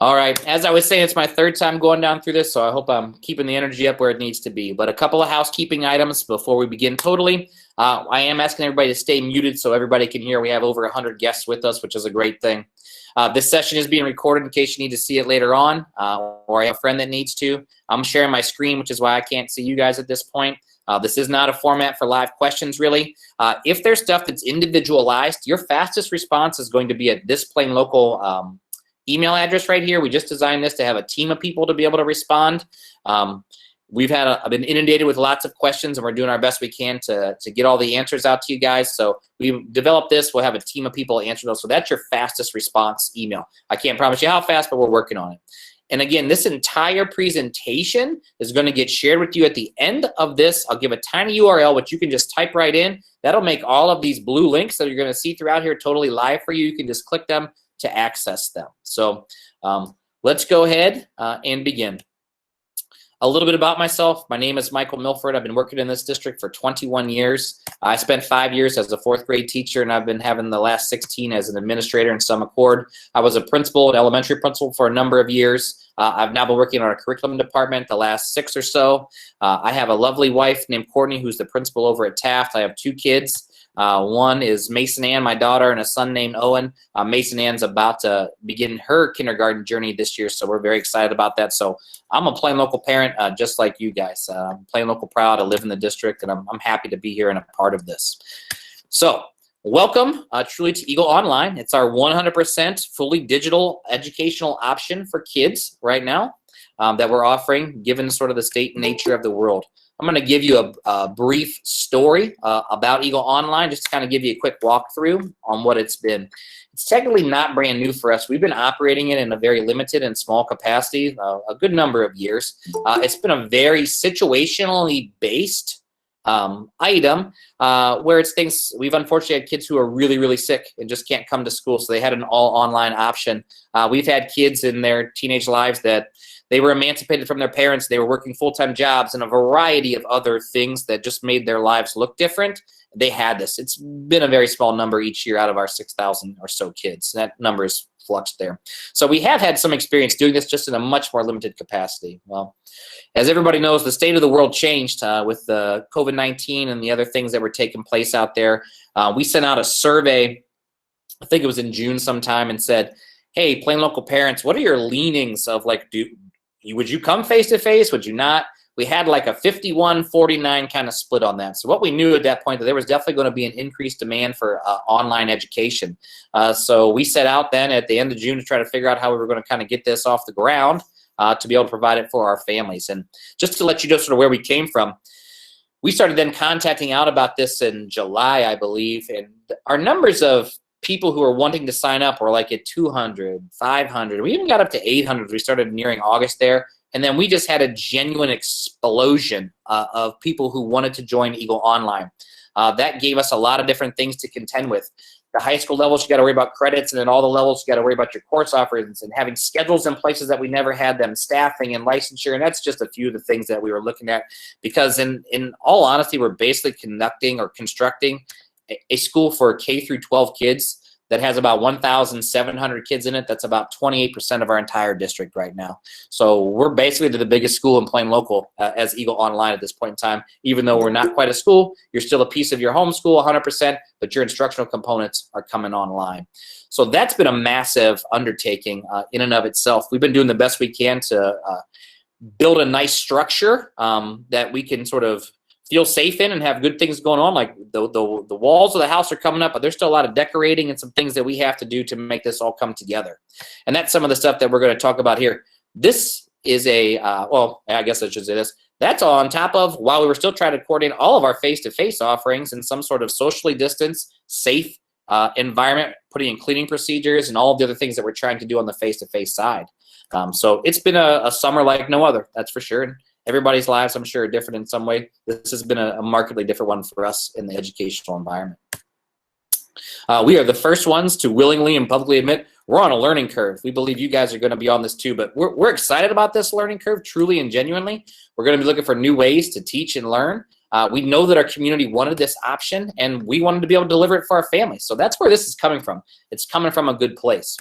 All right, as I was saying, it's my third time going down through this, so I hope I'm keeping the energy up where it needs to be. But a couple of housekeeping items before we begin totally. I am asking everybody to stay muted so everybody can hear. We have over 100 guests with us, which is a great thing. This session is being recorded in case you need to see it later on, or I have a friend that needs to. I'm sharing my screen, which is why I can't see you guys at this point. This is not a format for live questions, really. If there's stuff that's individualized, your fastest response is going to be at this plain local email address right here. We just designed this to have a team of people to be able to respond. I've been inundated with lots of questions, and we're doing our best we can to get all the answers out to you guys. So we developed this. We'll have a team of people answer those. So that's your fastest response email. I can't promise you how fast, but we're working on it. And again, this entire presentation is going to get shared with you at the end of this. I'll give a tiny URL, which you can just type right in. That'll make all of these blue links that you're going to see throughout here totally live for you. You can just click them to access them. So let's go ahead and begin. A little bit about myself. My name is Michael Milford. I've been working in this district for 21 years. I spent 5 years as a fourth grade teacher, and I've been having the last 16 as an administrator in some accord. I was a principal, an elementary principal for a number of years. I've now been working on a curriculum department the last 6 or so. I have a lovely wife named Courtney, who's the principal over at Taft. I have 2 kids. One is Mason Ann, my daughter, and a son named Owen. Mason Ann's about to begin her kindergarten journey this year, so we're very excited about that. So I'm a plain local parent, just like you guys. I'm plain local proud. I live in the district, and I'm happy to be here and a part of this. So welcome truly to Eagle Online. It's our 100% fully digital educational option for kids right now that we're offering, given sort of the state and nature of the world. I'm going to give you a brief story about Eagle Online, just to kind of give you a quick walkthrough on what it's been. It's technically not brand new for us. We've been operating it in a very limited and small capacity a good number of years. It's been a very situationally based item where it's things. We've unfortunately had kids who are really, really sick and just can't come to school, so they had an all online option. We've had kids in their teenage lives that they were emancipated from their parents. They were working full-time jobs and a variety of other things that just made their lives look different. They had this. It's been a very small number each year out of our 6,000 or so kids. That number is fluxed there. So we have had some experience doing this just in a much more limited capacity. Well, as everybody knows, the state of the world changed with the COVID-19 and the other things that were taking place out there. We sent out a survey, I think it was in June sometime, and said, hey, plain local parents, what are your leanings of like, would you come face-to-face? Would you not? We had like a 51-49 kind of split on that. So what we knew at that point, that there was definitely going to be an increased demand for online education. So we set out then at the end of June to try to figure out how we were going to kind of get this off the ground to be able to provide it for our families. And just to let you know sort of where we came from, we started then contacting out about this in July, I believe. And our numbers of people who are wanting to sign up were like at 200, 500. We even got up to 800. We started nearing August there. And then we just had a genuine explosion of people who wanted to join Eagle Online. That gave us a lot of different things to contend with. The high school levels, you got to worry about credits, and then all the levels, you got to worry about your course offerings and having schedules in places that we never had them, staffing and licensure, and that's just a few of the things that we were looking at. Because in all honesty, we're basically conducting or constructing a school for K through 12 kids that has about 1,700 kids in it. That's about 28% of our entire district right now. So we're basically the biggest school in plain local as Eagle Online at this point in time. Even though we're not quite a school, you're still a piece of your home school 100%, but your instructional components are coming online. So that's been a massive undertaking in and of itself. We've been doing the best we can to build a nice structure that we can sort of feel safe in and have good things going on. Like the walls of the house are coming up, but there's still a lot of decorating and some things that we have to do to make this all come together. And that's some of the stuff that we're going to talk about here. This is a, well, I guess I should say this. That's all on top of, while we were still trying to coordinate all of our face-to-face offerings in some sort of socially distanced, safe environment, putting in cleaning procedures and all of the other things that we're trying to do on the face-to-face side. So it's been a summer like no other, that's for sure. And everybody's lives, I'm sure, are different in some way. This has been a markedly different one for us in the educational environment. We are the first ones to willingly and publicly admit we're on a learning curve. We believe you guys are going to be on this too, but we're excited about this learning curve, truly and genuinely. We're going to be looking for new ways to teach and learn. We know that our community wanted this option, and we wanted to be able to deliver it for our families. So that's where this is coming from. It's coming from a good place.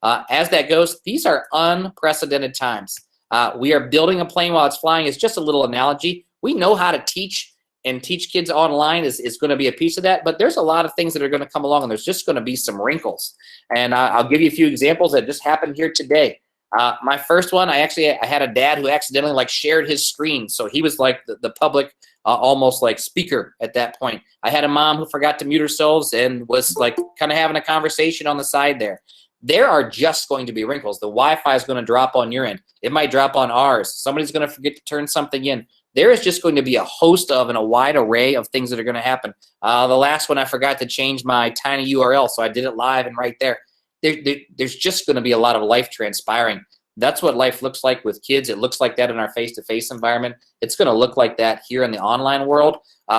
As that goes, these are unprecedented times. We are building a plane while it's flying. It's just a little analogy. We know how to teach, and teach kids online is going to be a piece of that, but there's a lot of things that are going to come along, and there's just going to be some wrinkles. And I'll give you a few examples that just happened here today. My first one, I had a dad who accidentally like shared his screen, so he was like the public almost like speaker at that point. I had a mom who forgot to mute herself and was like kind of having a conversation on the side there. There are just going to be wrinkles. The Wi-Fi is going to drop on your end. It might drop on ours. Somebody's going to forget to turn something in. There is just going to be a host of and a wide array of things that are going to happen. The last one, I forgot to change my tiny URL, so I did it live and right there. There's just going to be a lot of life transpiring. That's what life looks like with kids. It looks like that in our face-to-face environment. It's going to look like that here in the online world.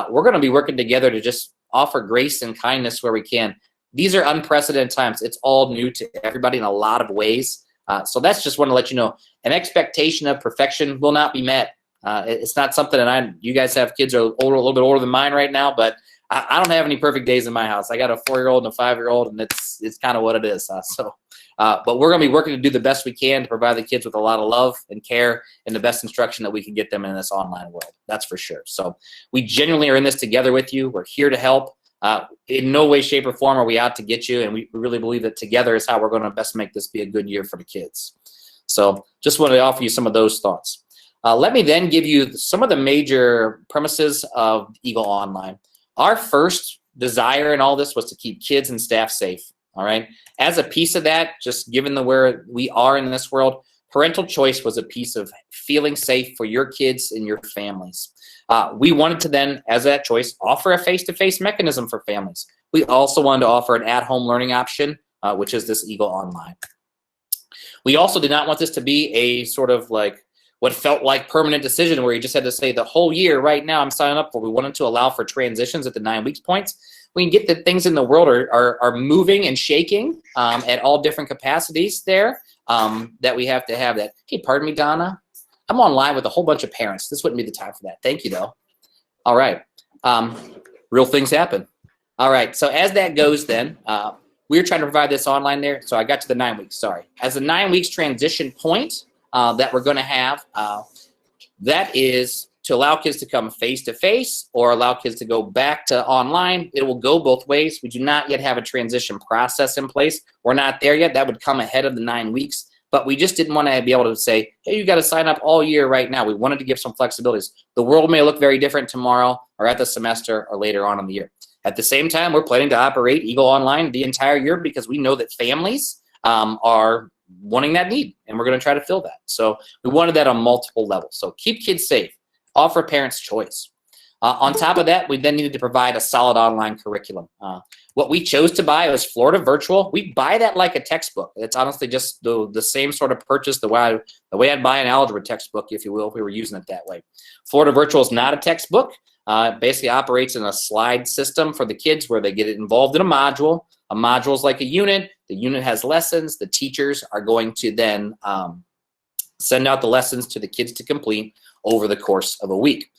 We're going to be working together to just offer grace and kindness where we can. These are unprecedented times. It's all new to everybody in a lot of ways. So that's just want to let you know, an expectation of perfection will not be met. It's not something that you guys have kids are a little bit older than mine right now, but I don't have any perfect days in my house. I got a 4-year-old and a 5-year-old, and it's kind of what it is. But we're going to be working to do the best we can to provide the kids with a lot of love and care and the best instruction that we can get them in this online world. That's for sure. So we genuinely are in this together with you. We're here to help. In no way, shape, or form are we out to get you, and we really believe that together is how we're going to best make this be a good year for the kids. So just wanted to offer you some of those thoughts. Let me then give you some of the major premises of Eagle Online. Our first desire in all this was to keep kids and staff safe, all right? As a piece of that, just given where we are in this world, parental choice was a piece of feeling safe for your kids and your families. We wanted to then, as that choice, offer a face-to-face mechanism for families. We also wanted to offer an at-home learning option, which is this Eagle Online. We also did not want this to be a sort of like what felt like permanent decision where you just had to say the whole year right now I'm signing up for. We wanted to allow for transitions at the 9 weeks points. We can get that things in the world are moving and shaking at all different capacities there, that we have to have that. Hey, pardon me, Donna. I'm on live with a whole bunch of parents. This wouldn't be the time for that. Thank you, though. All right. Real things happen. All right. So as that goes then, we're trying to provide this online there. So I got to the 9 weeks, sorry. As the 9 weeks transition point that we're going to have, that is to allow kids to come face-to-face or allow kids to go back to online. It will go both ways. We do not yet have a transition process in place. We're not there yet. That would come ahead of the 9 weeks. But we just didn't want to be able to say, hey, you got to sign up all year right now. We wanted to give some flexibilities. The world may look very different tomorrow or at the semester or later on in the year. At the same time, we're planning to operate Eagle Online the entire year because we know that families are wanting that need, and we're going to try to fill that. So we wanted that on multiple levels. So keep kids safe. Offer parents choice. On top of that, we then needed to provide a solid online curriculum. What we chose to buy was Florida Virtual. We buy that like a textbook. It's honestly just the same sort of purchase the way I'd buy an algebra textbook, if you will, if we were using it that way. Florida Virtual is not a textbook. It basically operates in a slide system for the kids where they get involved in a module. A module is like a unit. The unit has lessons. The teachers are going to then send out the lessons to the kids to complete over the course of a week.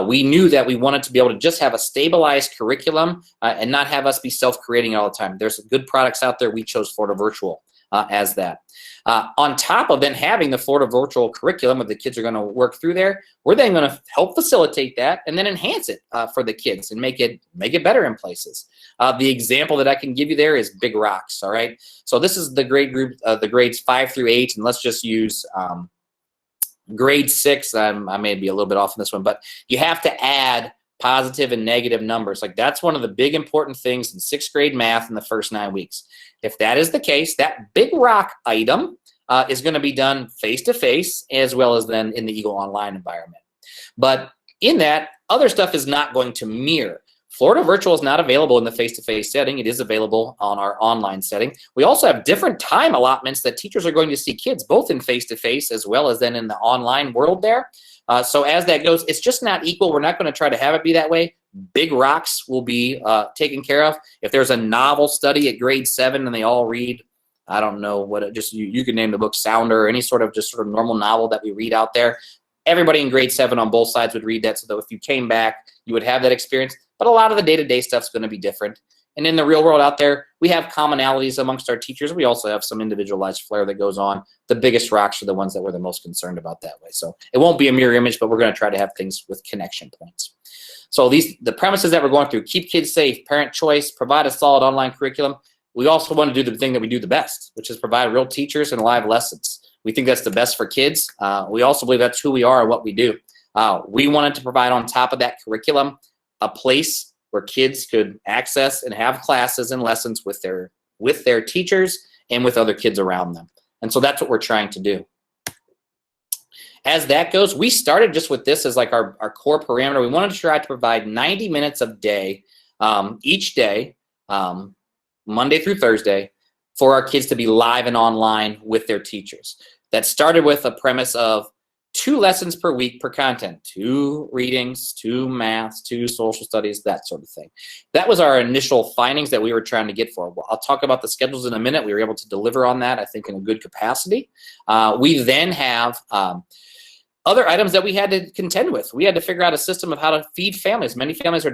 We knew that we wanted to be able to just have a stabilized curriculum and not have us be self-creating all the time. There's good products out there. We chose Florida Virtual as that. On top of then having the Florida Virtual curriculum that the kids are going to work through there, we're then going to help facilitate that and then enhance it for the kids and make it better in places. The example that I can give you there is Big Rocks, all right? So this is the grade group, the grades 5 through 8, and let's just use grade 6. I may be a little bit off on this one, but you have to add positive and negative numbers. Like that's one of the big important things in 6th grade math in the first 9 weeks. If that is the case, that Big Rock item is going to be done face-to-face as well as then in the Eagle Online environment. But in that, other stuff is not going to mirror. Florida Virtual is not available in the face-to-face setting. It is available on our online setting. We also have different time allotments that teachers are going to see kids, both in face-to-face as well as then in the online world there. So as that goes, it's just not equal. We're not going to try to have it be that way. Big Rocks will be taken care of. If there's a novel study at grade 7 and they all read, I don't know what it, just you can name the book Sounder or any sort of just sort of normal novel that we read out there. Everybody in grade 7 on both sides would read that, so that if you came back, you would have that experience. But a lot of the day-to-day stuff is going to be different. And in the real world out there, we have commonalities amongst our teachers. We also have some individualized flair that goes on. The biggest rocks are the ones that we're the most concerned about that way. So it won't be a mirror image, but we're going to try to have things with connection points. So the premises that we're going through: keep kids safe, parent choice, provide a solid online curriculum. We also want to do the thing that we do the best, which is provide real teachers and live lessons. We think that's the best for kids. We also believe that's who we are and what we do. We wanted to provide on top of that curriculum a place where kids could access and have classes and lessons with their teachers and with other kids around them. And so that's what we're trying to do. As that goes, we started just with this as like our core parameter. We wanted to try to provide 90 minutes a day, each day, Monday through Thursday, for our kids to be live and online with their teachers. That started with a premise of 2 lessons per week per content, 2 readings, 2 maths, 2 social studies, that sort of thing. That was our initial findings that we were trying to get for. Well, I'll talk about the schedules in a minute. We were able to deliver on that, I think, in a good capacity. We then have other items that we had to contend with. We had to figure out a system of how to feed families. Many families are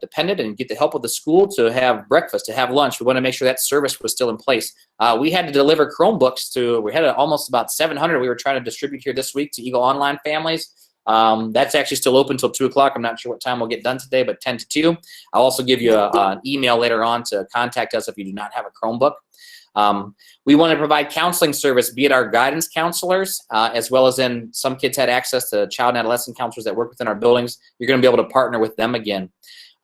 dependent and get the help of the school to have breakfast, to have lunch. We want to make sure that service was still in place. We had to deliver Chromebooks we had almost about 700 we were trying to distribute here this week to Eagle Online families. That's actually still open until 2 o'clock. I'm not sure what time we'll get done today, but 10 to 2. I'll also give you an email later on to contact us if you do not have a Chromebook. We want to provide counseling service, be it our guidance counselors, as well as in some kids had access to child and adolescent counselors that work within our buildings. You're going to be able to partner with them again.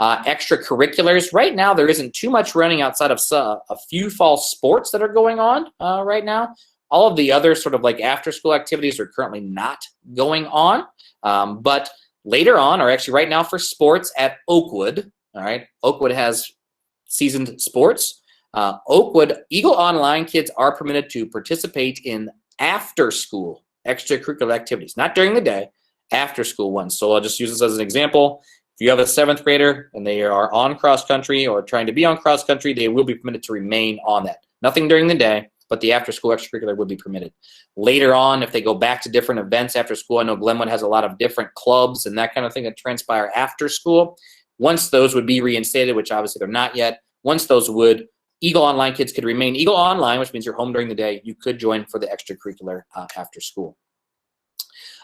Extracurriculars, right now there isn't too much running outside of a few fall sports that are going on right now. All of the other sort of like after school activities are currently not going on. But later on, or actually right now for sports at Oakwood, all right, Oakwood has seasoned sports. Oakwood Eagle Online kids are permitted to participate in after school extracurricular activities, not during the day, after school ones. So I'll just use this as an example. If you have a 7th grader and they are on cross country or trying to be on cross country, they will be permitted to remain on that. Nothing during the day, but the after school extracurricular would be permitted. Later on, if they go back to different events after school, I know Glenwood has a lot of different clubs and that kind of thing that transpire after school. Once those would be reinstated, which obviously they're not yet, once those would, Eagle Online kids could remain Eagle Online, which means you're home during the day. You could join for the extracurricular after school.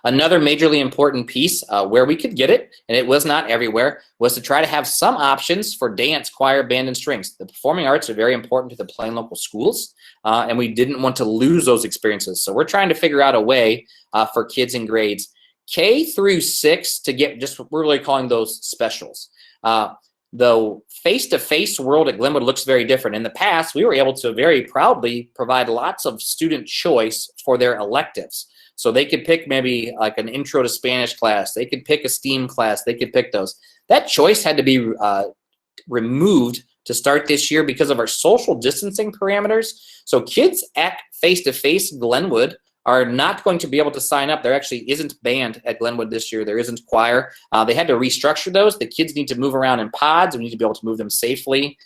Another majorly important piece where we could get it, and it was not everywhere, was to try to have some options for dance, choir, band, and strings. The performing arts are very important to the Plain local schools, and we didn't want to lose those experiences. So we're trying to figure out a way for kids in grades K through 6 to get just what we're really calling those specials. The face-to-face world at Glenwood looks very different. In the past, we were able to very proudly provide lots of student choice for their electives. So they could pick maybe like an intro to Spanish class. They could pick a STEAM class. They could pick those. That choice had to be removed to start this year because of our social distancing parameters. So kids at face-to-face Glenwood are not going to be able to sign up. There actually isn't band at Glenwood this year. There isn't choir. They had to restructure those. The kids need to move around in pods. We need to be able to move them safely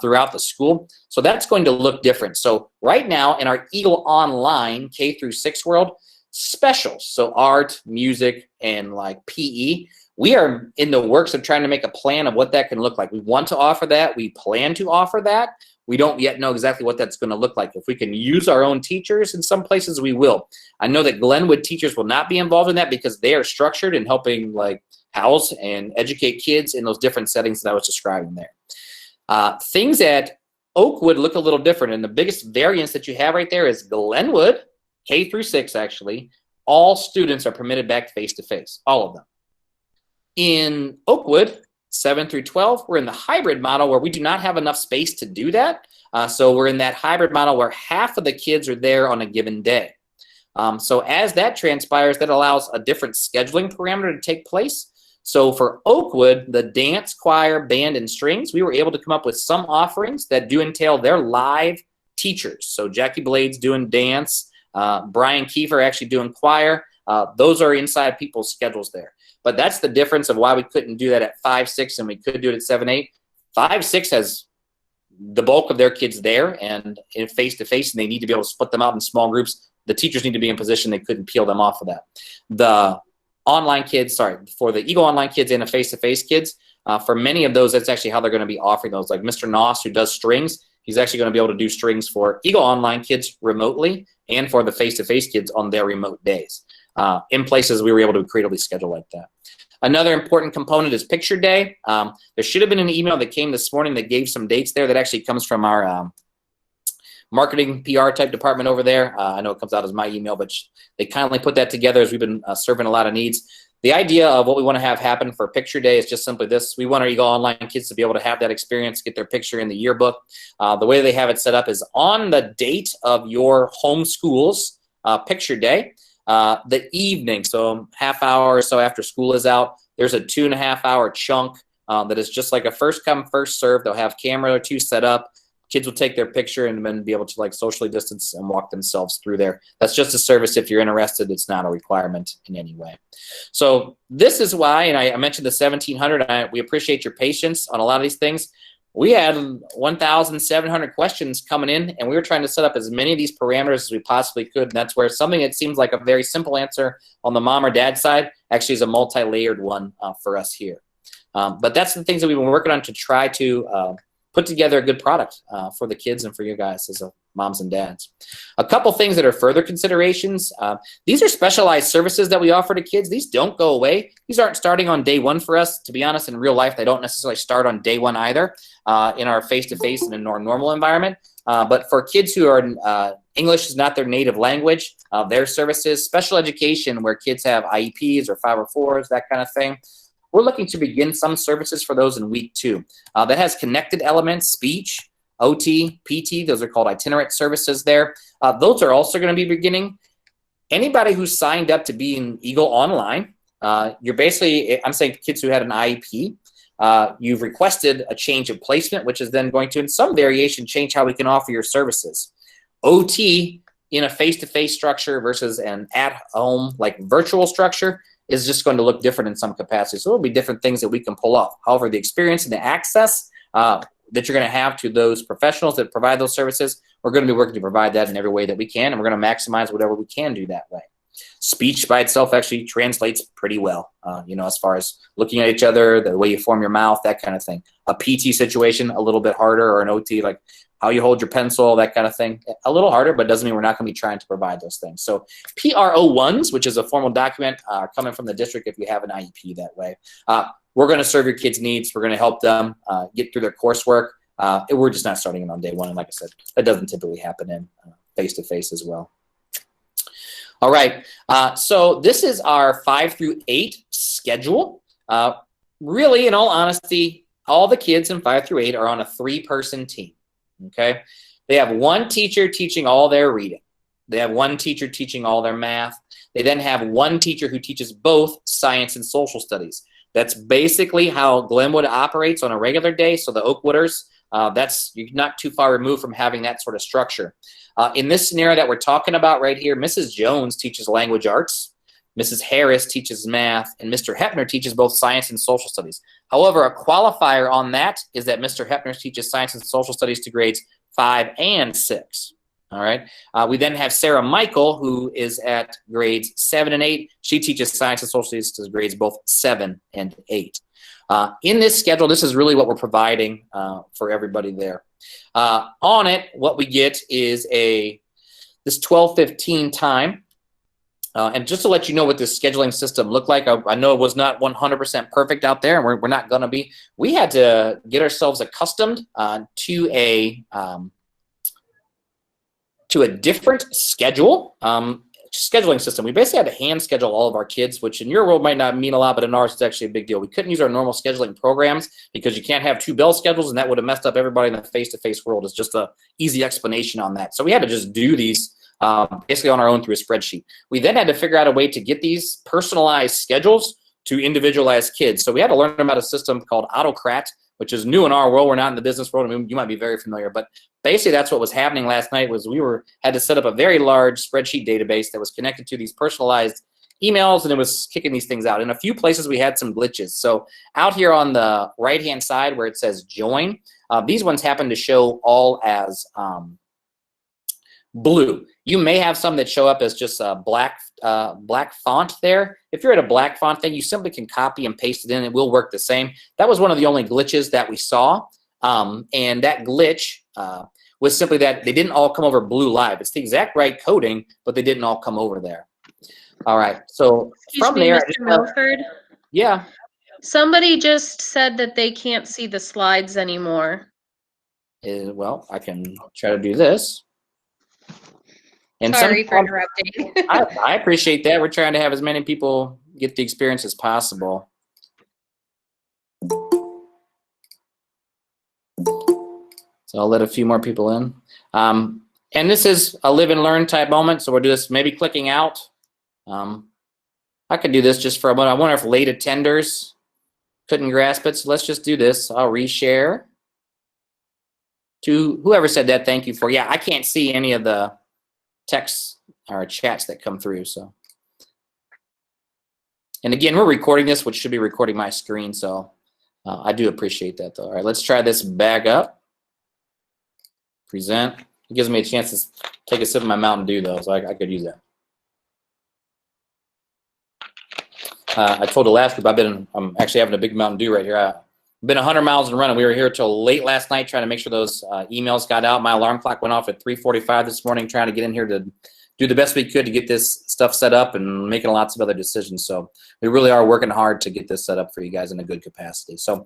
throughout the school. So that's going to look different. So right now in our Eagle Online K through 6 world, specials, so art, music, and like PE, we are in the works of trying to make a plan of what that can look like. We want to offer that. We plan to offer that. We don't yet know exactly what that's going to look like. If we can use our own teachers in some places, we will. I know that Glenwood teachers will not be involved in that because they are structured in helping like house and educate kids in those different settings that I was describing there. Things at Oakwood look a little different, and the biggest variance that you have right there is Glenwood, K through 6 actually, all students are permitted back face-to-face, all of them. In Oakwood, 7 through 12, we're in the hybrid model where we do not have enough space to do that. So we're in that hybrid model where half of the kids are there on a given day. So as that transpires, that allows a different scheduling parameter to take place. So for Oakwood, the dance, choir, band, and strings, we were able to come up with some offerings that do entail their live teachers. So Jackie Blade's doing dance, Brian Kiefer actually doing choir. Those are inside people's schedules there. But that's the difference of why we couldn't do that at 5, 6, and we could do it at 7, 8. 5, 6 has the bulk of their kids there and in face-to-face, and they need to be able to split them out in small groups. The teachers need to be in position. They couldn't peel them off of that. The online kids, for the Eagle Online kids and the face-to-face kids. For many of those, that's actually how they're going to be offering those. Like Mr. Noss, who does strings, he's actually going to be able to do strings for Eagle Online kids remotely and for the face-to-face kids on their remote days. In places we were able to creatively schedule like that. Another important component is picture day. There should have been an email that came this morning that gave some dates there that actually comes from our marketing PR type department over there. I know it comes out as my email, but they kindly put that together as we've been serving a lot of needs. The idea of what we want to have happen for picture day is just simply this. We want our Eagle Online kids to be able to have that experience, get their picture in the yearbook. The way they have it set up is on the date of your home school's picture day, the evening, so half hour or so after school is out, there's a 2.5 hour chunk that is just like a first come, first serve. They'll have camera or two set up. Kids will take their picture and then be able to like socially distance and walk themselves through there. That's just a service if you're interested. It's not a requirement in any way. So this is why, and I mentioned the 1,700. We appreciate your patience on a lot of these things. We had 1,700 questions coming in, and we were trying to set up as many of these parameters as we possibly could. And that's where something that seems like a very simple answer on the mom or dad side actually is a multi-layered one for us here. But that's the things that we've been working on to try to put together a good product for the kids and for you guys as moms and dads. A couple things that are further considerations. These are specialized services that we offer to kids. These don't go away. These aren't starting on day one for us. To be honest, in real life, they don't necessarily start on day one either in our face-to-face and in our normal environment. But for kids who are English is not their native language, their services, special education where kids have IEPs or 504s, that kind of thing. We're looking to begin some services for those in week 2. That has connected elements, speech, OT, PT. Those are called itinerant services there. Those are also going to be beginning. Anybody who's signed up to be in Eagle Online, you're basically, I'm saying kids who had an IEP, you've requested a change of placement, which is then going to, in some variation, change how we can offer your services. OT in a face-to-face structure versus an at-home, like virtual structure, is just going to look different in some capacity. So there'll be different things that we can pull off. However, the experience and the access that you're going to have to those professionals that provide those services, we're going to be working to provide that in every way that we can, and we're going to maximize whatever we can do that way. Speech by itself actually translates pretty well, as far as looking at each other, the way you form your mouth, that kind of thing. A PT situation, a little bit harder, or an OT, like how you hold your pencil, that kind of thing. A little harder, but doesn't mean we're not going to be trying to provide those things. So PRO1s, which is a formal document coming from the district if you have an IEP that way. We're going to serve your kids' needs. We're going to help them get through their coursework. We're just not starting it on day one. And like I said, that doesn't typically happen in face-to-face as well. All right, so this is our 5 through 8 schedule. Really, in all honesty, all the kids in 5 through 8 are on a 3-person team. Okay, they have one teacher teaching all their reading. They have one teacher teaching all their math. They then have one teacher who teaches both science and social studies. That's basically how Glenwood operates on a regular day. So the Oakwooders, you're not too far removed from having that sort of structure. In this scenario that we're talking about right here, Mrs. Jones teaches language arts. Mrs. Harris teaches math, and Mr. Hepner teaches both science and social studies. However, a qualifier on that is that Mr. Hepner teaches science and social studies to grades 5 and 6. All right. We then have Sarah Michael, who is at grades 7 and 8. She teaches science and social studies to grades both 7 and 8. In this schedule, this is really what we're providing for everybody there. On it, what we get is this 12:15 time. And just to let you know what this scheduling system looked like, I know it was not 100% perfect out there, and we're not going to be. We had to get ourselves accustomed to a different scheduling system. We basically had to hand schedule all of our kids, which in your world might not mean a lot, but in ours it's actually a big deal. We couldn't use our normal scheduling programs because you can't have 2 bell schedules, and that would have messed up everybody in the face-to-face world. It's just an easy explanation on that. So we had to just do these basically on our own through a spreadsheet. We then had to figure out a way to get these personalized schedules to individualized kids. So we had to learn about a system called Autocrat, which is new in our world. We're not in the business world. I mean, you might be very familiar, but basically that's what was happening last night was we had to set up a very large spreadsheet database that was connected to these personalized emails, and it was kicking these things out. In a few places we had some glitches. So out here on the right-hand side where it says join, these ones happen to show all as blue. You may have some that show up as just a black font there. If you're at a black font thing, you simply can copy and paste it in. It will work the same. That was one of the only glitches that we saw. And that glitch was simply that they didn't all come over blue live. It's the exact right coding, but they didn't all come over there. All right. So Excuse me, there, Mr. Milford. Yeah. Somebody just said that they can't see the slides anymore. Well, I can try to do this. And sorry for interrupting. I appreciate that. We're trying to have as many people get the experience as possible. So I'll let a few more people in. And this is a live and learn type moment, so we'll do this maybe clicking out. I could do this just for a moment. I wonder if late attenders couldn't grasp it, so let's just do this. I'll reshare. To whoever said that, thank you for. Yeah, I can't see any of the texts or chats that come through. So, and again, we're recording this, which should be recording my screen, so I do appreciate that, though. All right, let's try this back up. Present. It gives me a chance to take a sip of my Mountain Dew, though, so I could use that. I told the last group I'm actually having a big Mountain Dew right here. I've been 100 miles and running. We were here till late last night trying to make sure those emails got out. My alarm clock went off at 3:45 this morning, trying to get in here to do the best we could to get this stuff set up and making lots of other decisions. So we really are working hard to get this set up for you guys in a good capacity. So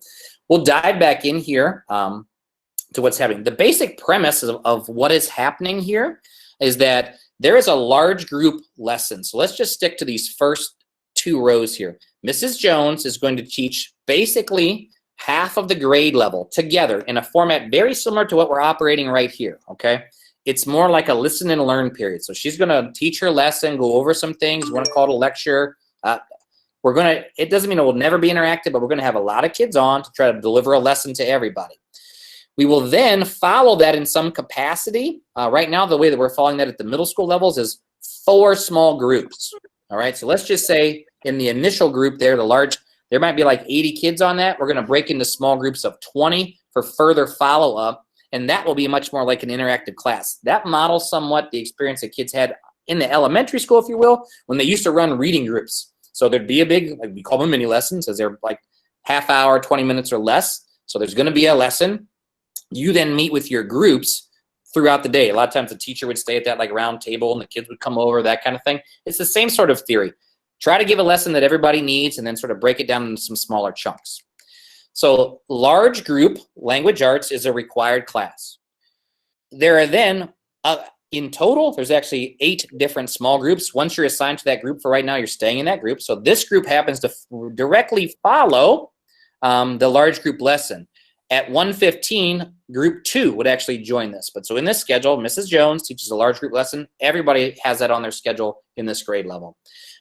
we'll dive back in here to what's happening. The basic premise of what is happening here is that there is a large group lesson. So let's just stick to these first 2 rows here. Mrs. Jones is going to teach basically half of the grade level together in a format very similar to what we're operating right here, okay? It's more like a listen and learn period. So she's gonna teach her lesson, go over some things. We're gonna call it a lecture. It doesn't mean it will never be interactive, but we're gonna have a lot of kids on to try to deliver a lesson to everybody. We will then follow that in some capacity. Right now, the way that we're following that at the middle school levels is 4 small groups, all right? So let's just say in the initial group there, there might be like 80 kids on that. We're gonna break into small groups of 20 for further follow-up, and that will be much more like an interactive class. That models somewhat the experience that kids had in the elementary school, if you will, when they used to run reading groups. So there'd be a big, like we call them mini lessons, as they're like half hour, 20 minutes or less. So there's gonna be a lesson. You then meet with your groups throughout the day. A lot of times the teacher would stay at that like round table and the kids would come over, that kind of thing. It's the same sort of theory. Try to give a lesson that everybody needs and then sort of break it down into some smaller chunks. So large group language arts is a required class. There are then, in total, there's actually 8 different small groups. Once you're assigned to that group, for right now, you're staying in that group. So this group happens to directly follow the large group lesson. At 1:15, group 2 would actually join this. But so in this schedule, Mrs. Jones teaches a large group lesson. Everybody has that on their schedule in this grade level.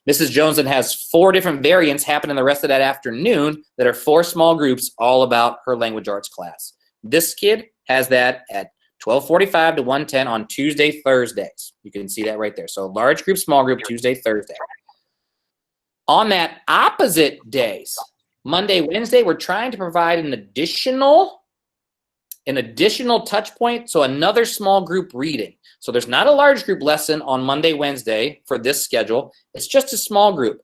Mrs. Jones then has 4 different variants happening the rest of that afternoon that are 4 small groups all about her language arts class. This kid has that at 12:45 to 1:10 on Tuesday, Thursdays. You can see that right there. So large group, small group, Tuesday, Thursday. On that opposite days, Monday, Wednesday, we're trying to provide an additional touch point, so another small group reading. So there's not a large group lesson on Monday, Wednesday for this schedule. It's just a small group.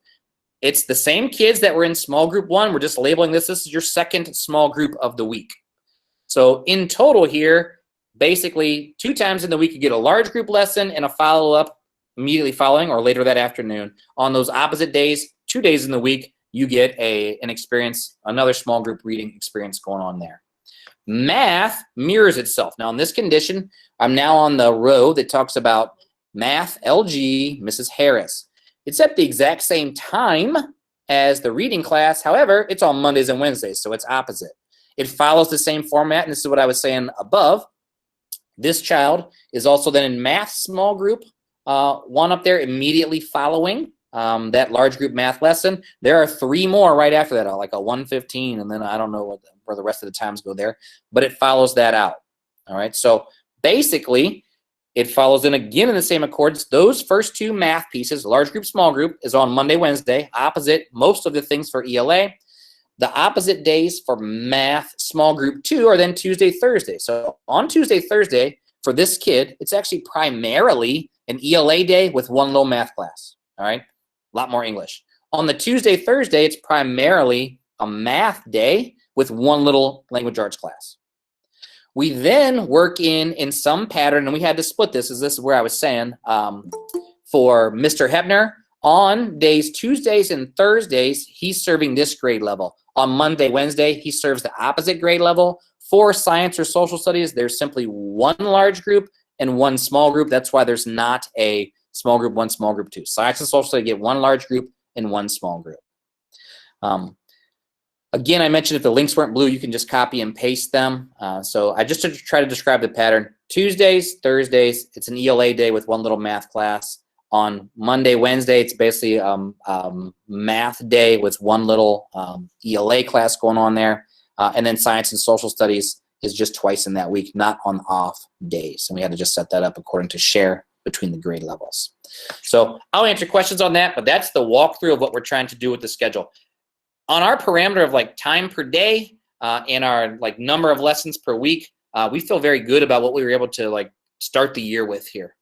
It's the same kids that were in small group 1. We're just labeling this is your second small group of the week. So in total here, basically 2 times in the week you get a large group lesson and a follow-up immediately following or later that afternoon. On those opposite days, 2 days in the week, you get an experience, another small group reading experience going on there. Math mirrors itself. Now in this condition, I'm now on the row that talks about math LG, Mrs. Harris. It's at the exact same time as the reading class. However, it's on Mondays and Wednesdays, so it's opposite. It follows the same format, and this is what I was saying above. This child is also then in math small group, 1 up there immediately following that large group math lesson. There are 3 more right after that, like a 1:15, and then I don't know where the rest of the times go there, but it follows that out. All right, so basically it follows in again in the same accordance. Those first 2 math pieces, large group, small group, is on Monday, Wednesday, opposite most of the things for ELA. The opposite days for math small group 2 are then Tuesday, Thursday. So on Tuesday, Thursday, for this kid, it's actually primarily an ELA day with one little math class, all right? A lot more English. On the Tuesday, Thursday, it's primarily a math day with one little language arts class. We then work in some pattern, and we had to split this, as this is where I was saying, for Mr. Hebner, on days Tuesdays and Thursdays, he's serving this grade level. On Monday, Wednesday, he serves the opposite grade level. For science or social studies, there's simply one large group and one small group. That's why there's not a small group, one small group, two. Science and social studies get one large group and one small group. Again, I mentioned if the links weren't blue, you can just copy and paste them. So I just try to describe the pattern. Tuesdays, Thursdays, it's an ELA day with one little math class. On Monday, Wednesday, it's basically math day with one little ELA class going on there. And then science and social studies is just twice in that week, not on off days. And we had to just set that up according to share between the grade levels. So I'll answer questions on that, but that's the walkthrough of what we're trying to do with the schedule. On our parameter of like time per day and our like number of lessons per week, we feel very good about what we were able to like start the year with here.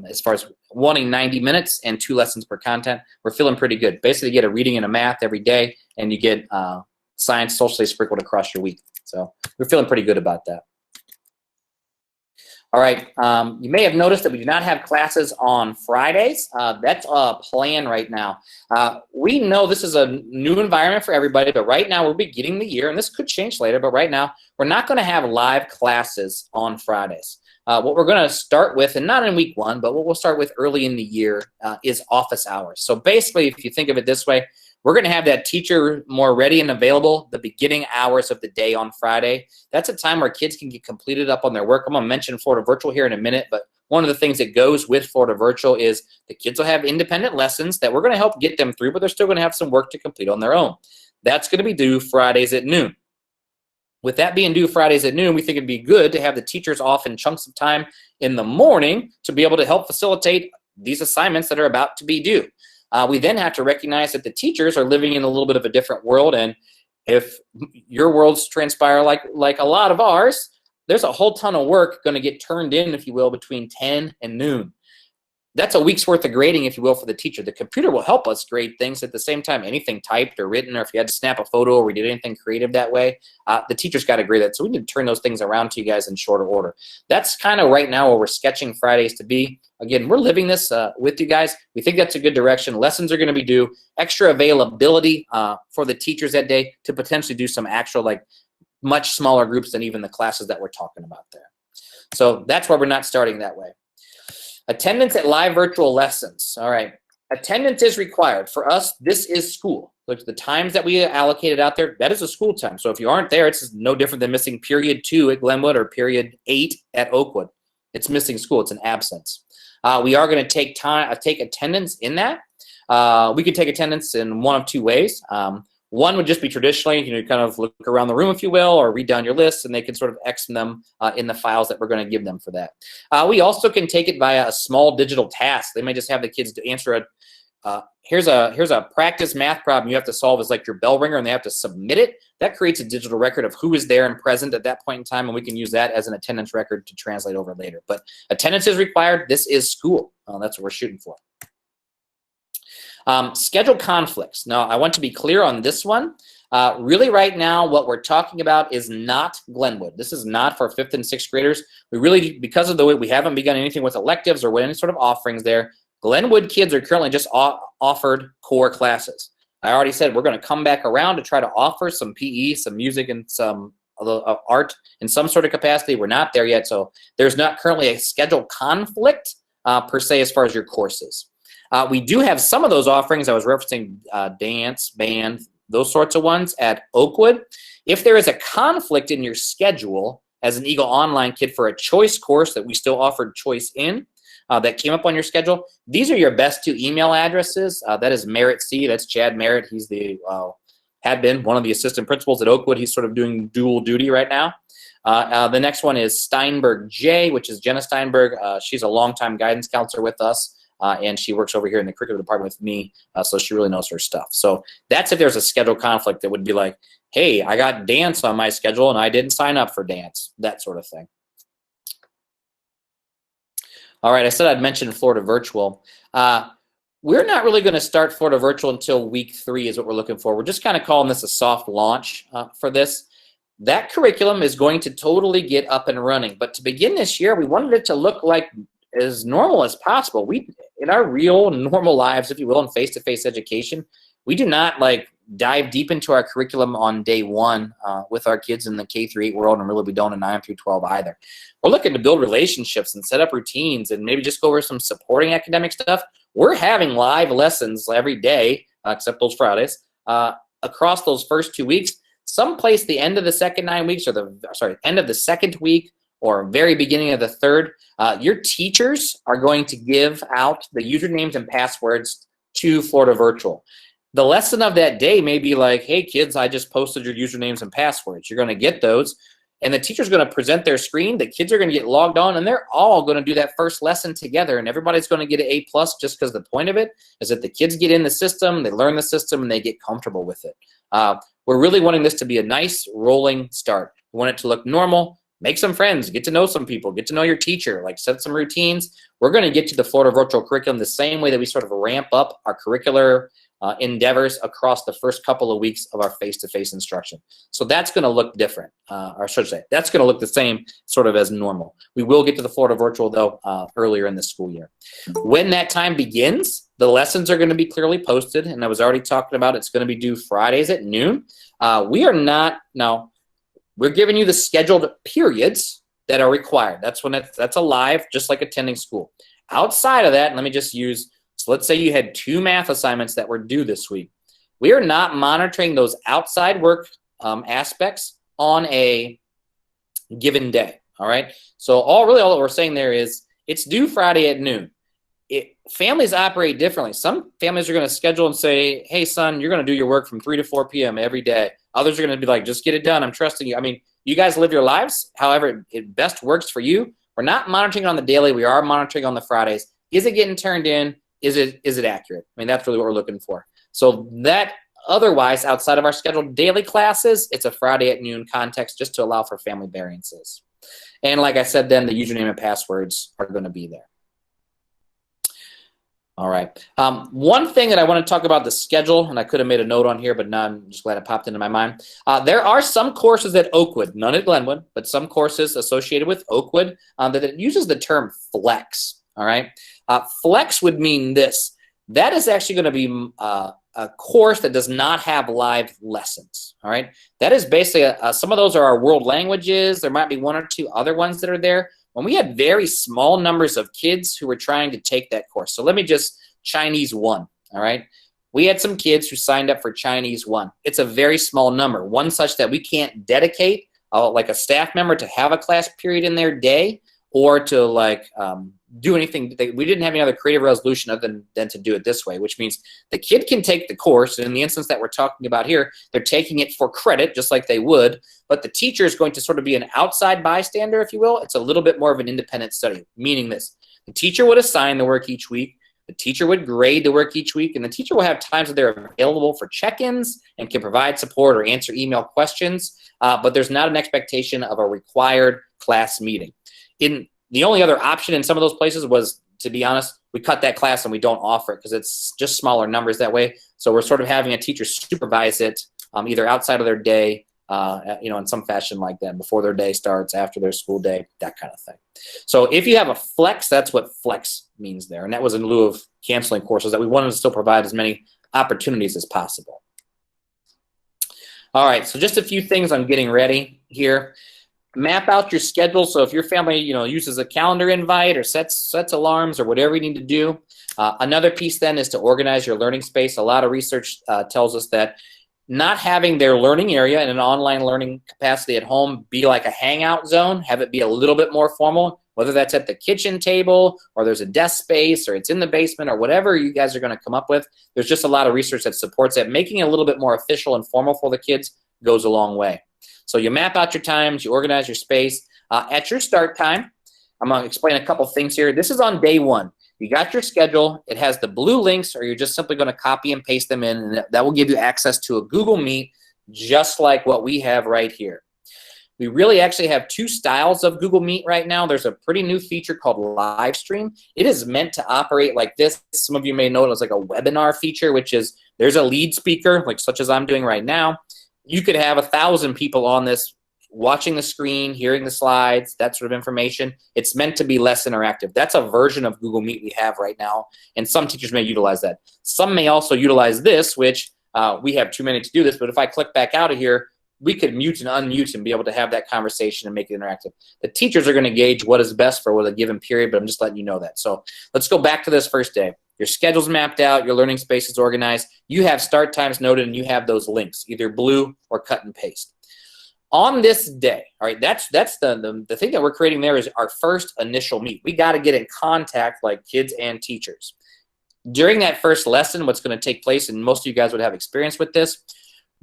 As far as wanting 90 minutes and 2 lessons per content, we're feeling pretty good. Basically, you get a reading and a math every day, and you get science, social studies sprinkled across your week. So we're feeling pretty good about that. All right, you may have noticed that we do not have classes on Fridays. That's a plan right now. We know this is a new environment for everybody, but right now we're beginning the year, and this could change later, but right now we're not going to have live classes on Fridays. What we're going to start with, and not in week 1, but what we'll start with early in the year is office hours. So basically, if you think of it this way, we're going to have that teacher more ready and available the beginning hours of the day on Friday. That's a time where kids can get completed up on their work. I'm going to mention Florida Virtual here in a minute, but one of the things that goes with Florida Virtual is the kids will have independent lessons that we're going to help get them through, but they're still going to have some work to complete on their own. That's going to be due Fridays at noon. With that being due Fridays at noon, we think it'd be good to have the teachers off in chunks of time in the morning to be able to help facilitate these assignments that are about to be due. We then have to recognize that the teachers are living in a little bit of a different world, and if your worlds transpire like a lot of ours, there's a whole ton of work going to get turned in, if you will, between 10 and noon. That's a week's worth of grading, if you will, for the teacher. The computer will help us grade things at the same time. Anything typed or written, or if you had to snap a photo or we did anything creative that way, the teacher's got to grade that. So we need to turn those things around to you guys in shorter order. That's kind of right now where we're sketching Fridays to be. Again, we're living this with you guys. We think that's a good direction. Lessons are going to be due. Extra availability for the teachers that day to potentially do some actual, like, much smaller groups than even the classes that we're talking about there. So that's why we're not starting that way. Attendance at live virtual lessons. All right. Attendance is required. For us, this is school. Look, the times that we allocated out there, that is a school time. So if you aren't there, it's no different than missing period 2 at Glenwood or period 8 at Oakwood. It's missing school. It's an absence. We are going to take attendance in that. We could take attendance in one of 2 ways. One would just be traditionally, you kind of look around the room, if you will, or read down your list, and they can sort of X them in the files that we're going to give them for that. We also can take it via a small digital task. They may just have the kids to answer here's a practice math problem you have to solve as like your bell ringer, and they have to submit it. That creates a digital record of who is there and present at that point in time, and we can use that as an attendance record to translate over later. But attendance is required. This is school. That's what we're shooting for. Schedule conflicts. Now, I want to be clear on this one. Really right now, what we're talking about is not Glenwood. This is not for 5th and 6th graders. We really, because of the way we haven't begun anything with electives or with any sort of offerings there, Glenwood kids are currently just offered core classes. I already said we're going to come back around to try to offer some PE, some music, and some art in some sort of capacity. We're not there yet, so there's not currently a schedule conflict per se as far as your courses. We do have some of those offerings. I was referencing dance, band, those sorts of ones at Oakwood. If there is a conflict in your schedule as an Eagle Online kid for a choice course that we still offered choice in that came up on your schedule, these are your best 2 email addresses. That is Merritt C. That's Chad Merritt. He's the had been one of the assistant principals at Oakwood. He's sort of doing dual duty right now. The next one is Steinberg J, which is Jenna Steinberg. She's a longtime guidance counselor with us. And she works over here in the curriculum department with me, so she really knows her stuff. So that's if there's a schedule conflict that would be like, hey, I got dance on my schedule and I didn't sign up for dance, that sort of thing. All right, I said I'd mention Florida Virtual. We're not really going to start Florida Virtual until week 3 is what we're looking for. We're just kind of calling this a soft launch for this. That curriculum is going to totally get up and running. But to begin this year, we wanted it to look like as normal as possible. We, in our real normal lives, if you will, in face-to-face education, we do not like dive deep into our curriculum on day 1 with our kids in the K-8 world, and really we don't in 9 through 12 either. We're looking to build relationships and set up routines and maybe just go over some supporting academic stuff. We're having live lessons every day, except those Fridays, across those first 2 weeks. Someplace the end of the second 9 weeks, or end of the second week, or very beginning of the third, your teachers are going to give out the usernames and passwords to Florida Virtual. The lesson of that day may be like, hey kids, I just posted your usernames and passwords. You're going to get those, and the teacher's going to present their screen. The kids are going to get logged on, and they're all going to do that first lesson together, and everybody's going to get an A+ just because the point of it is that the kids get in the system, they learn the system, and they get comfortable with it. We're really wanting this to be a nice rolling start. We want it to look normal. Make some friends, get to know some people, get to know your teacher, like set some routines. We're going to get to the Florida Virtual Curriculum the same way that we sort of ramp up our curricular endeavors across the first couple of weeks of our face-to-face instruction. So that's going to look different, or should I say, that's going to look the same sort of as normal. We will get to the Florida Virtual, though, earlier in the school year. When that time begins, the lessons are going to be clearly posted, and I was already talking about it's going to be due Fridays at noon. We are not, now, we're giving you the scheduled periods that are required. That's when that's a live, just like attending school. Outside of that, let me just use, so let's say you had 2 math assignments that were due this week. We are not monitoring those outside work aspects on a given day, all right? So all that we're saying there is it's due Friday at noon. Families operate differently. Some families are going to schedule and say, hey, son, you're going to do your work from 3 to 4 p.m. every day. Others are going to be like, just get it done. I'm trusting you. I mean, you guys live your lives however it best works for you. We're not monitoring on the daily. We are monitoring on the Fridays. Is it getting turned in? Is it accurate? I mean, that's really what we're looking for. So that otherwise, outside of our scheduled daily classes, it's a Friday at noon context just to allow for family variances. And like I said, then the username and passwords are going to be there. All right. One thing that I want to talk about the schedule, and I could have made a note on here, but now I'm just glad it popped into my mind. There are some courses at Oakwood, none at Glenwood, but some courses associated with Oakwood that it uses the term flex. All right. Flex would mean this. That is actually going to be a course that does not have live lessons. All right. That is basically, some of those are our world languages. There might be 1 or 2 other ones that are there. When we had very small numbers of kids who were trying to take that course. So let me just, Chinese 1, all right? We had some kids who signed up for Chinese 1. It's a very small number, one such that we can't dedicate like a staff member to have a class period in their day or to like do anything. We didn't have any other creative resolution other than to do it this way, which means the kid can take the course. And in the instance that we're talking about here, they're taking it for credit, just like they would, but the teacher is going to sort of be an outside bystander, if you will. It's a little bit more of an independent study, meaning this. The teacher would assign the work each week. The teacher would grade the work each week, and the teacher will have times that they're available for check-ins and can provide support or answer email questions, but there's not an expectation of a required class meeting. The only other option in some of those places was, to be honest, we cut that class and we don't offer it because it's just smaller numbers that way. So we're sort of having a teacher supervise it either outside of their day, in some fashion like that, before their day starts, after their school day, that kind of thing. So if you have a flex, that's what flex means there. And that was in lieu of canceling courses, that we wanted to still provide as many opportunities as possible. All right, so just a few things on getting ready here. Map out your schedule. So if your family, uses a calendar invite or sets alarms or whatever you need to do. Another piece then is to organize your learning space. A lot of research tells us that not having their learning area in an online learning capacity at home be like a hangout zone, have it be a little bit more formal, whether that's at the kitchen table or there's a desk space or it's in the basement or whatever you guys are going to come up with. There's just a lot of research that supports that. Making it a little bit more official and formal for the kids goes a long way. So you map out your times, you organize your space. At your start time, I'm going to explain a couple things here. This is on day 1. You got your schedule. It has the blue links, or you're just simply going to copy and paste them in, and that will give you access to a Google Meet just like what we have right here. We really actually have two styles of Google Meet right now. There's a pretty new feature called live stream. It is meant to operate like this. Some of you may know it as like a webinar feature, which is there's a lead speaker, like such as I'm doing right now. You could have 1,000 people on this watching the screen, hearing the slides, that sort of information. It's meant to be less interactive. That's a version of Google Meet we have right now, and some teachers may utilize that. Some may also utilize this, which we have too many to do this, but if I click back out of here, we could mute and unmute and be able to have that conversation and make it interactive. The teachers are going to gauge what is best for what a given period, but I'm just letting you know that. So let's go back to this first day. Your schedule's mapped out, your learning space is organized, you have start times noted, and you have those links, either blue or cut and paste. On this day, all right, that's the thing that we're creating there is our first initial meet. We got to get in contact like kids and teachers. During that first lesson, what's going to take place, and most of you guys would have experience with this,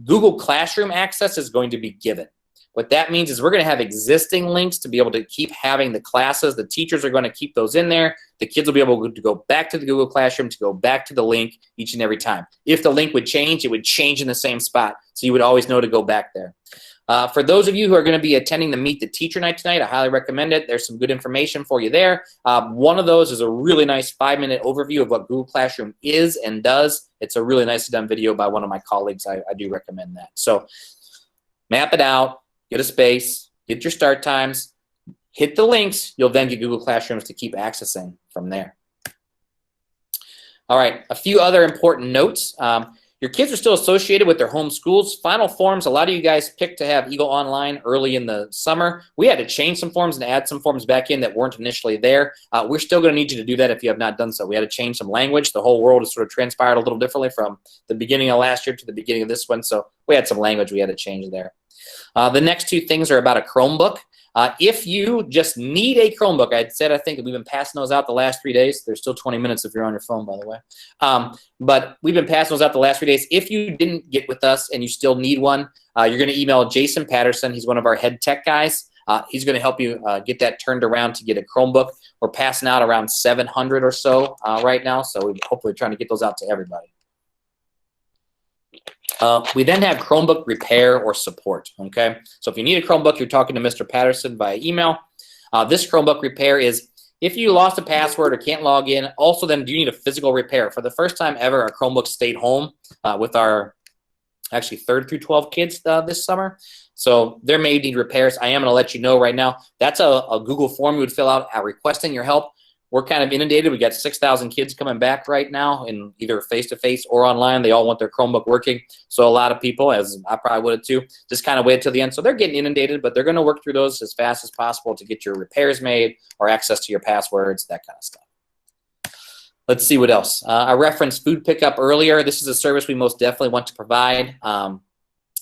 Google Classroom access is going to be given. What that means is we're going to have existing links to be able to keep having the classes. The teachers are going to keep those in there. The kids will be able to go back to the Google Classroom, to go back to the link each and every time. If the link would change, it would change in the same spot, so you would always know to go back there. For those of you who are going to be attending the Meet the Teacher Night tonight, I highly recommend it. There's some good information for you there. One of those is a really nice 5-minute overview of what Google Classroom is and does. It's a really nicely done video by one of my colleagues. I do recommend that. So map it out, get a space, get your start times, hit the links. You'll then get Google Classrooms to keep accessing from there. All right, a few other important notes. Your kids are still associated with their home schools. Final forms, a lot of you guys picked to have Eagle Online early in the summer. We had to change some forms and add some forms back in that weren't initially there. We're still going to need you to do that if you have not done so. We had to change some language. The whole world has sort of transpired a little differently from the beginning of last year to the beginning of this one, so we had some language we had to change there. The next two things are about a Chromebook. If you just need a Chromebook, I think we've been passing those out the last 3 days. There's still 20 minutes if you're on your phone, by the way. But we've been passing those out the last 3 days. If you didn't get with us and you still need one, you're going to email Jason Patterson. He's one of our head tech guys. He's going to help you get that turned around to get a Chromebook. We're passing out around 700 or so right now, so we're hopefully trying to get those out to everybody. We then have Chromebook repair or support, okay? So if you need a Chromebook, you're talking to Mr. Patterson via email. This Chromebook repair is if you lost a password or can't log in, also then do you need a physical repair? For the first time ever, our Chromebook stayed home with our actually 3rd through 12 kids this summer. So there may need repairs. I am going to let you know right now. That's a Google form you would fill out requesting your help. We're kind of inundated. We got 6,000 kids coming back right now in either face-to-face or online. They all want their Chromebook working. So a lot of people, as I probably would too, just kind of wait till the end. So they're getting inundated, but they're going to work through those as fast as possible to get your repairs made or access to your passwords, that kind of stuff. Let's see what else. I referenced food pickup earlier. This is a service we most definitely want to provide.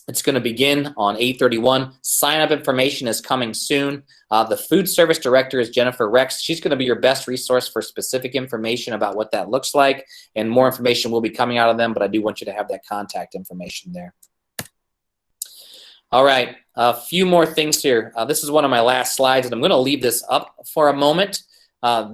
It's going to begin on 8/31. Sign-up information is coming soon. The food service director is Jennifer Rex. She's going to be your best resource for specific information about what that looks like, and more information will be coming out of them, but I do want you to have that contact information there. All right, a few more things here. This is one of my last slides, and I'm going to leave this up for a moment.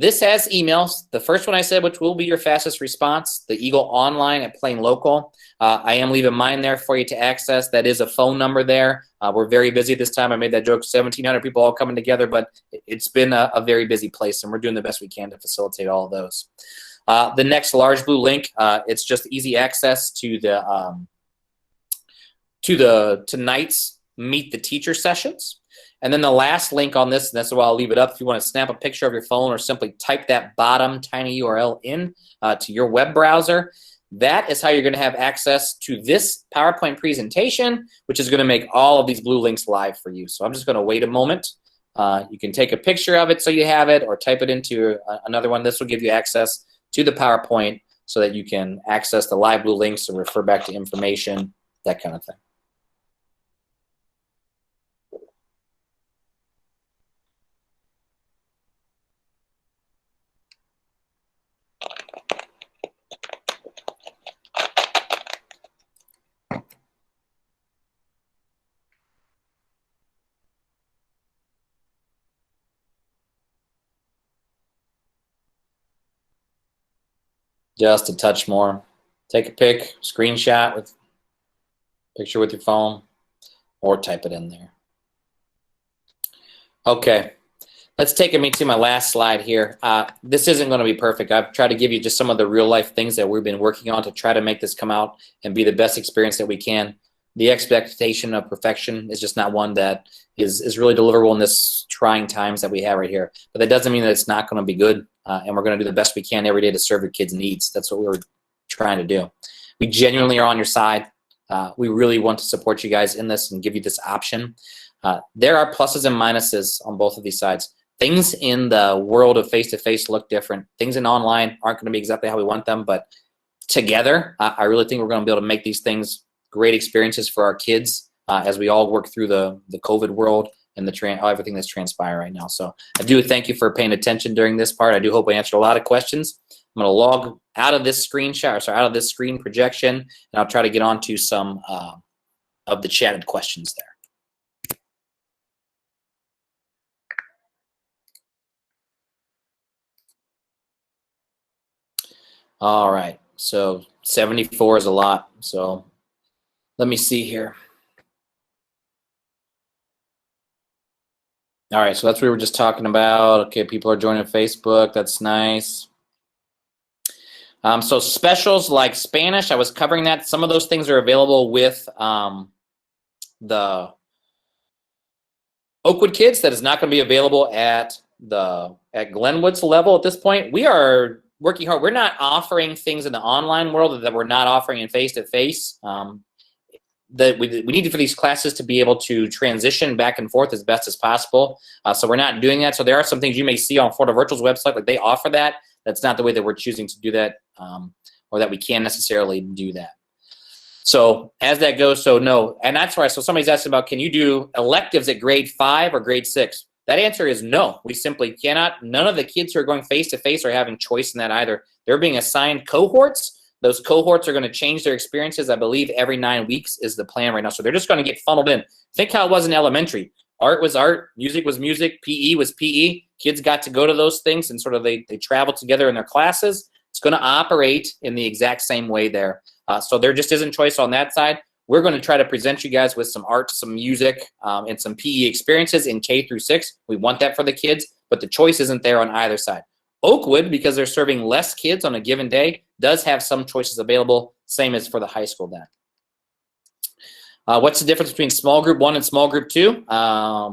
This has emails. The first one I said, which will be your fastest response, the Eagle Online at Plain Local. I am leaving mine there for you to access. That is a phone number there. We're very busy this time. I made that joke, 1,700 people all coming together, but it's been a very busy place, and we're doing the best we can to facilitate all of those. The next large blue link, it's just easy access to tonight's Meet the Teacher sessions. And then the last link on this, and that's why I'll leave it up, if you want to snap a picture of your phone or simply type that bottom tiny URL in to your web browser, that is how you're going to have access to this PowerPoint presentation, which is going to make all of these blue links live for you. So I'm just going to wait a moment. You can take a picture of it so you have it, or type it into another one. This will give you access to the PowerPoint so that you can access the live blue links and refer back to information, that kind of thing. Just a touch more. Take a pic, screenshot with picture with your phone, or type it in there. Okay. Let's take me to my last slide here. This isn't going to be perfect. I've tried to give you just some of the real life things that we've been working on to try to make this come out and be the best experience that we can. The expectation of perfection is just not one that is really deliverable in this trying times that we have right here. But that doesn't mean that it's not going to be good, and we're going to do the best we can every day to serve your kids' needs. That's what we're trying to do. We genuinely are on your side. We really want to support you guys in this and give you this option. There are pluses and minuses on both of these sides. Things in the world of face-to-face look different. Things in online aren't going to be exactly how we want them, but together, I really think we're going to be able to make these things great experiences for our kids as we all work through the COVID world and everything that's transpiring right now. So I do thank you for paying attention during this part. I do hope I answered a lot of questions. I'm going to log out of this out of this screen projection, and I'll try to get on to some of the chatted questions there. All right, so 74 is a lot. So let me see here. All right, so that's what we were just talking about. Okay, people are joining Facebook. That's nice. So specials like Spanish, I was covering that. Some of those things are available with the Oakwood kids. That is not going to be available at Glenwood's level at this point. We are working hard. We're not offering things in the online world that we're not offering in face-to-face. That we need for these classes to be able to transition back and forth as best as possible. So we're not doing that. So there are some things you may see on Florida Virtual's website, like they offer that. That's not the way that we're choosing to do that, or that we can necessarily do that. So as that goes, so no, and that's why. So somebody's asking about, can you do electives at grade 5 or grade 6? That answer is no. We simply cannot. None of the kids who are going face-to-face are having choice in that either. They're being assigned cohorts. Those cohorts are going to change their experiences. I believe every 9 weeks is the plan right now. So they're just going to get funneled in. Think how it was in elementary. Art was art, music was music, PE was PE. Kids got to go to those things and sort of they travel together in their classes. It's going to operate in the exact same way there. So there just isn't choice on that side. We're going to try to present you guys with some art, some music, and some PE experiences in K through 6. We want that for the kids, but the choice isn't there on either side. Oakwood, because they're serving less kids on a given day, does have some choices available, same as for the high school then. What's the difference between small group 1 and small group 2?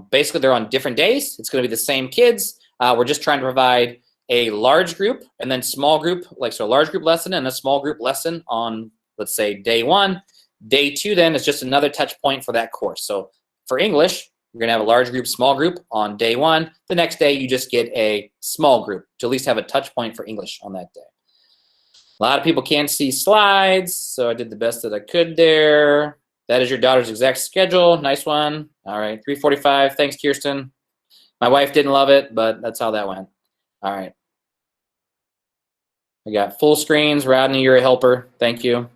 Basically, they're on different days. It's going to be the same kids. We're just trying to provide a large group and then small group, so a large group lesson and a small group lesson on, let's say, day 1. Day 2 then is just another touch point for that course. So for English, you're going to have a large group, small group on day 1. The next day, you just get a small group to at least have a touch point for English on that day. A lot of people can't see slides, so I did the best that I could there. That is your daughter's exact schedule. Nice one. All right, 3:45. Thanks, Kirsten. My wife didn't love it, but that's how that went. All right. I got full screens. Rodney, you're a helper. Thank you.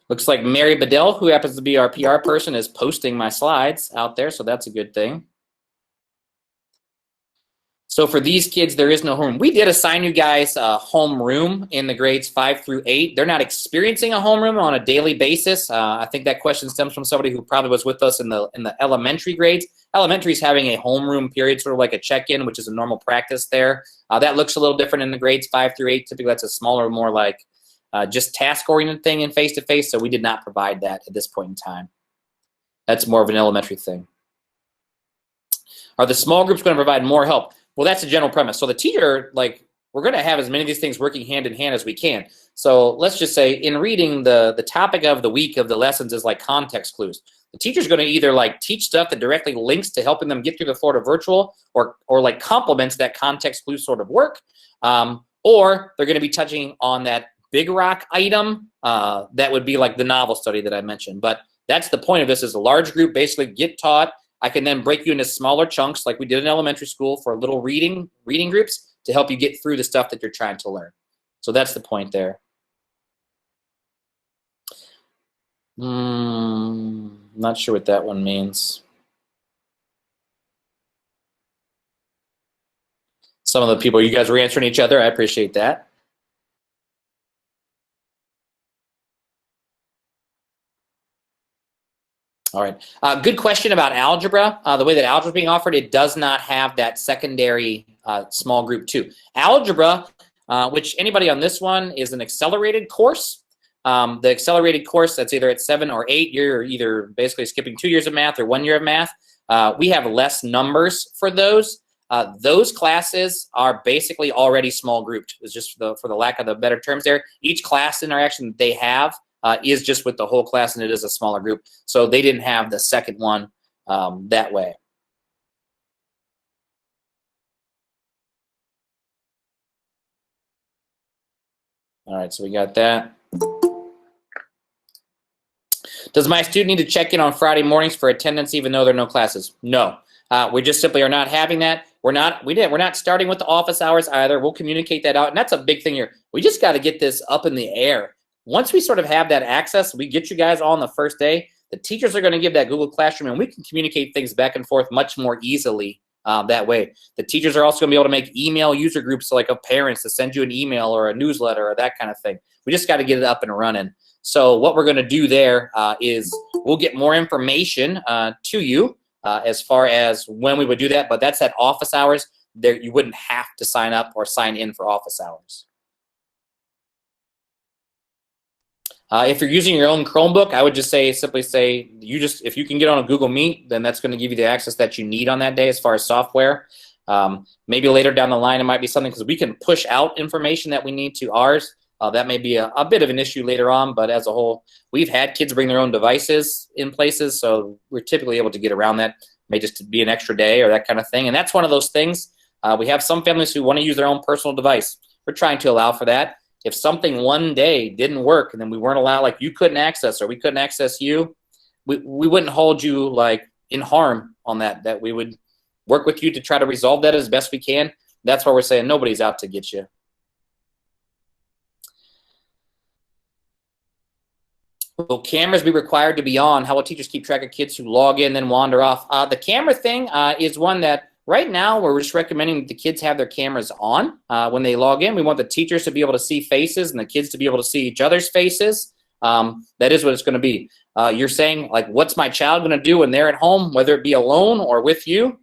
Looks like Mary Bedell, who happens to be our PR person, is posting my slides out there, so that's a good thing. So for these kids, there is no homeroom. We did assign you guys a homeroom in the grades 5 through 8. They're not experiencing a homeroom on a daily basis. I think that question stems from somebody who probably was with us in the elementary grades. Elementary is having a homeroom period, sort of like a check-in, which is a normal practice there. That looks a little different in the grades 5 through 8. Typically, that's a smaller, more like just task-oriented thing in face-to-face, so we did not provide that at this point in time. That's more of an elementary thing. Are the small groups going to provide more help? Well, that's a general premise. So the teacher, we're going to have as many of these things working hand in hand as we can. So let's just say in reading, the topic of the week of the lessons is like context clues. The teacher's going to either teach stuff that directly links to helping them get through the Florida Virtual or complements that context clue sort of work. Or they're going to be touching on that Big Rock item that would be like the novel study that I mentioned. But that's the point of this, is a large group basically get taught. I can then break you into smaller chunks like we did in elementary school for little reading groups to help you get through the stuff that you're trying to learn. So that's the point there. Not sure what that one means. Some of the people, you guys were answering each other. I appreciate that. All right. Good question about algebra. The way that algebra is being offered, it does not have that secondary small group 2. Algebra, which anybody on this one is an accelerated course. The accelerated course, that's either at 7 or 8, you're either basically skipping 2 years of math or 1 year of math. We have less numbers for those. Those classes are basically already small grouped. It's just for the lack of the better terms there. Each class interaction that they have is just with the whole class, and it is a smaller group. So they didn't have the second one that way. All right, so we got that. Does my student need to check in on Friday mornings for attendance even though there are no classes? No. We just simply are not having that. We're not starting with the office hours either. We'll communicate that out, and that's a big thing here. We just got to get this up in the air. Once we sort of have that access, we get you guys on the first day. The teachers are going to give that Google Classroom, and we can communicate things back and forth much more easily that way. The teachers are also going to be able to make email user groups like of parents to send you an email or a newsletter or that kind of thing. We just got to get it up and running. So what we're going to do there is we'll get more information to you as far as when we would do that, but that's at office hours. There, you wouldn't have to sign up or sign in for office hours. If you're using your own Chromebook, I would just simply say, if you can get on a Google Meet, then that's going to give you the access that you need on that day as far as software. Maybe later down the line, it might be something because we can push out information that we need to ours. That may be a bit of an issue later on, but as a whole, we've had kids bring their own devices in places, so we're typically able to get around that. May just be an extra day or that kind of thing, and that's one of those things. We have some families who want to use their own personal device. We're trying to allow for that. If something one day didn't work and then we weren't allowed, like you couldn't access or we couldn't access you, we wouldn't hold you like in harm on that we would work with you to try to resolve that as best we can. That's why we're saying nobody's out to get you. Will cameras be required to be on? How will teachers keep track of kids who log in then wander off? The camera thing is one that right now we're just recommending that the kids have their cameras on when they log in. We want the teachers to be able to see faces and the kids to be able to see each other's faces. That is what it's going to be. You're saying, like, what's my child going to do when they're at home, whether it be alone or with you?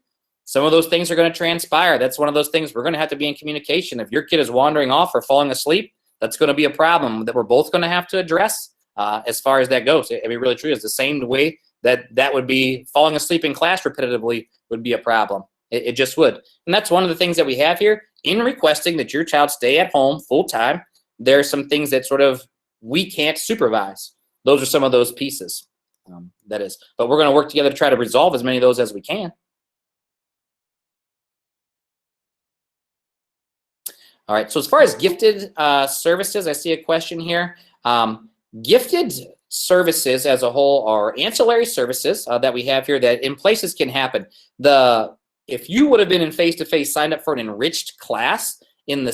Some of those things are going to transpire. That's one of those things we're going to have to be in communication. If your kid is wandering off or falling asleep, that's going to be a problem that we're both going to have to address. As far as that goes, I mean, really true. It's the same way that would be falling asleep in class repetitively would be a problem. It just would. And that's one of the things that we have here in requesting that your child stay at home full time. There are some things that sort of we can't supervise. Those are some of those pieces. That is. But we're going to work together to try to resolve as many of those as we can. All right. So as far as gifted services, I see a question here. Gifted services as a whole are ancillary services that we have here that in places can happen. If you would have been in face-to-face signed up for an enriched class in the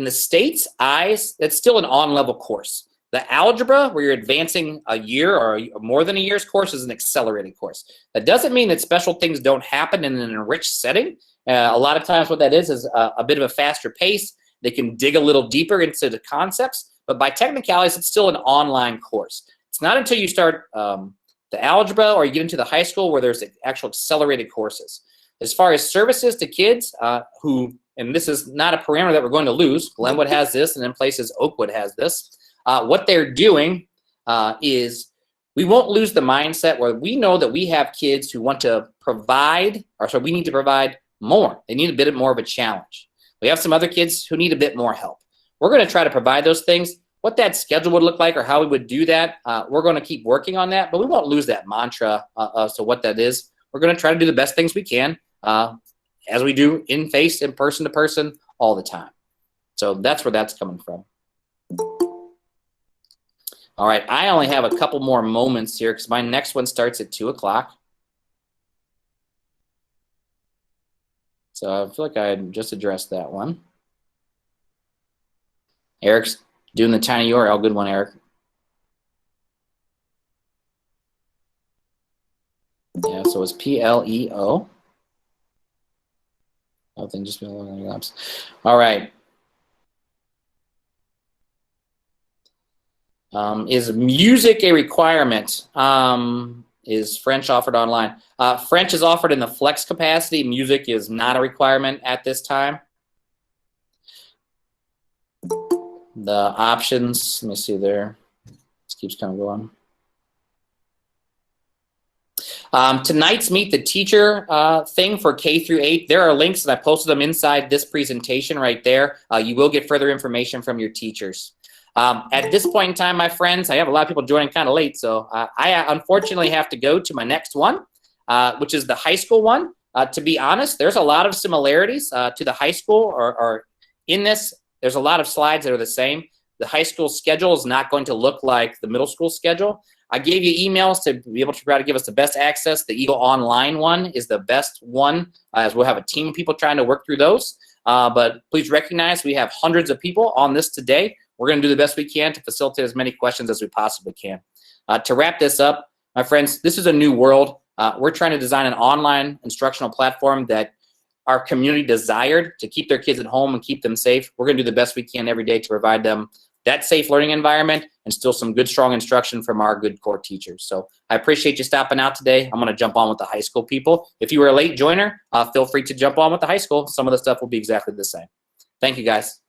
state's eyes, that's still an on-level course. The algebra, where you're advancing a year or more than a year's course, is an accelerated course. That doesn't mean that special things don't happen in an enriched setting. A lot of times what that is a bit of a faster pace. They can dig a little deeper into the concepts, but by technicalities, it's still an online course. It's not until you start the algebra or you get into the high school where there's actual accelerated courses. As far as services to kids and this is not a parameter that we're going to lose. Glenwood has this, and in places Oakwood has this. What they're doing is we won't lose the mindset where we know that we have kids who want to provide, we need to provide more. They need a bit more of a challenge. We have some other kids who need a bit more help. We're going to try to provide those things. What that schedule would look like or how we would do that, we're going to keep working on that, but we won't lose that mantra as to what that is. We're going to try to do the best things we can as we do in person to person all the time. So that's where that's coming from. All right, I only have a couple more moments here because my next one starts at 2 o'clock. So I feel like I just addressed that one. Eric's doing the tiny URL. Good one, Eric. Yeah, so it's PLEO. Nothing, just all right. Is music a requirement? Is French offered online? French is offered in the flex capacity. Music is not a requirement at this time. The options, let me see there. This keeps kind of going. Tonight's Meet the Teacher thing for K through 8, there are links, and I posted them inside this presentation right there. You will get further information from your teachers. At this point in time, my friends, I have a lot of people joining kind of late, so I unfortunately have to go to my next one, which is the high school one. To be honest, there's a lot of similarities to the high school, or in this, there's a lot of slides that are the same. The high school schedule is not going to look like the middle school schedule. I gave you emails to be able to try to give us the best access. The Eagle Online one is the best one, as we'll have a team of people trying to work through those. But please recognize we have hundreds of people on this today. We're going to do the best we can to facilitate as many questions as we possibly can. To wrap this up, my friends, this is a new world. We're trying to design an online instructional platform that our community desired to keep their kids at home and keep them safe. We're going to do the best we can every day to provide them that safe learning environment and still some good, strong instruction from our good core teachers. So I appreciate you stopping out today. I'm going to jump on with the high school people. If you were a late joiner, feel free to jump on with the high school. Some of the stuff will be exactly the same. Thank you, guys.